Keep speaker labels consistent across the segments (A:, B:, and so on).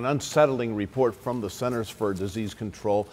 A: An unsettling report from the Centers for Disease Control.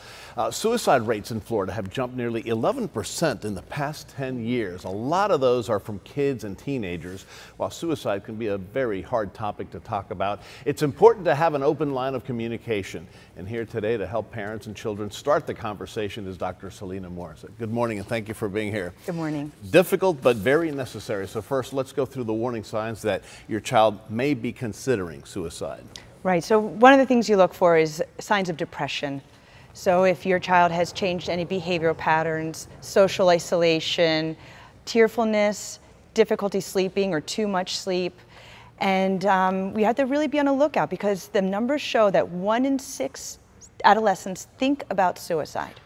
A: Suicide rates in Florida have jumped nearly 11% in the past 10 years. A lot of those are from kids and teenagers. While suicide can be a very hard topic to talk about, it's important to have an open line of communication. And here today to help parents and children start the conversation is Dr. Celina Moore. So good morning and thank you for being here.
B: Good morning.
A: Difficult but very necessary. So first, let's go through the warning signs that your child may be considering suicide.
B: Right, so one of the things you look for is signs of depression. So if your child has changed any behavioral patterns, social isolation, tearfulness, difficulty sleeping or too much sleep, and we have to really be on the lookout because the numbers show that 1 in 6 adolescents think about suicide.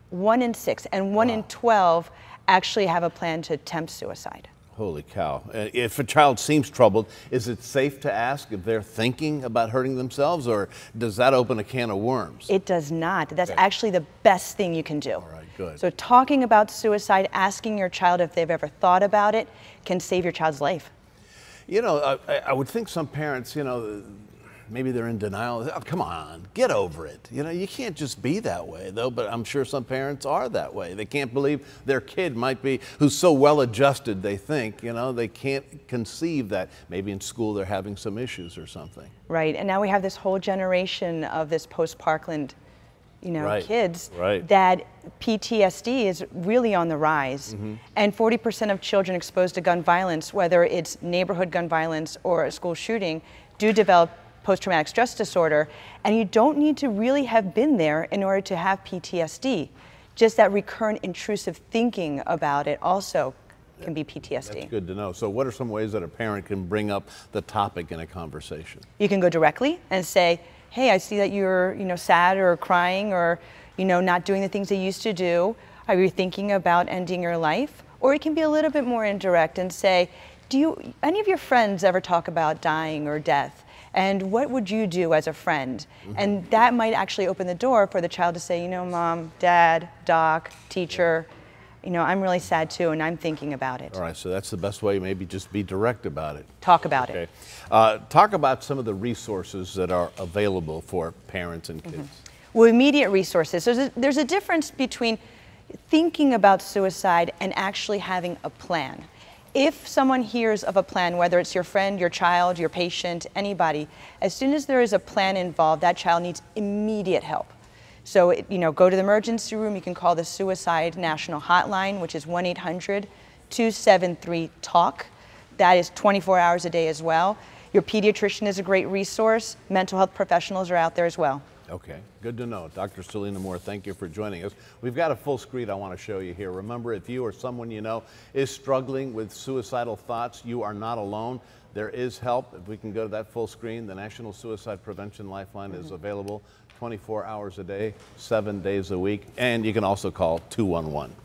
B: 1 in 6, and 1 in 12 actually have a plan to attempt suicide.
A: Holy cow. If a child seems troubled, is it safe to ask if they're thinking about hurting themselves, or does that open a can of worms?
B: It does not. That's actually the best thing you can do.
A: All right, good.
B: So talking about suicide, asking your child if they've ever thought about it, can save your child's life.
A: You know, I would think some parents, you know, maybe they're in denial. Oh, come on, get over it. You know, you can't just be that way, though, but I'm sure some parents are that way. They can't believe their kid might be, who's so well adjusted, they think, you know, they can't conceive that maybe in school they're having some issues or something.
B: Right, and now we have this whole generation of this post-Parkland, you know, kids that PTSD is really on the rise. And 40% of children exposed to gun violence, whether it's neighborhood gun violence or a school shooting, do develop post-traumatic stress disorder, and you don't need to really have been there in order to have PTSD. Just that recurrent intrusive thinking about it also can be PTSD.
A: That's good to know. So what are some ways that a parent can bring up the topic in a conversation?
B: You can go directly and say, hey, I see that you're, you know, sad or crying or, you know, not doing the things you used to do. Are you thinking about ending your life? Or it can be a little bit more indirect and say, do any of your friends ever talk about dying or death? And what would you do as a friend? And that might actually open the door for the child to say, you know, mom, dad, doc, teacher, you know, I'm really sad too, and I'm thinking about it.
A: All right, so that's the best way, maybe just be direct about it.
B: Talk about it.
A: Talk about some of the resources that are available for parents and kids.
B: Well, immediate resources. There's a difference between thinking about suicide and actually having a plan. If someone hears of a plan, whether it's your friend, your child, your patient, anybody, as soon as there is a plan involved, that child needs immediate help. So, you know, go to the emergency room. You can call the Suicide National Hotline, which is 1-800-273-TALK. That is 24 hours a day as well. Your pediatrician is a great resource. Mental health professionals are out there as well.
A: Okay, good to know. Dr. Celina Moore, thank you for joining us. We've got a full screen I want to show you here. Remember, if you or someone you know is struggling with suicidal thoughts, you are not alone. There is help. If we can go to that full screen, the National Suicide Prevention Lifeline is available 24 hours a day, 7 days a week, and you can also call 211.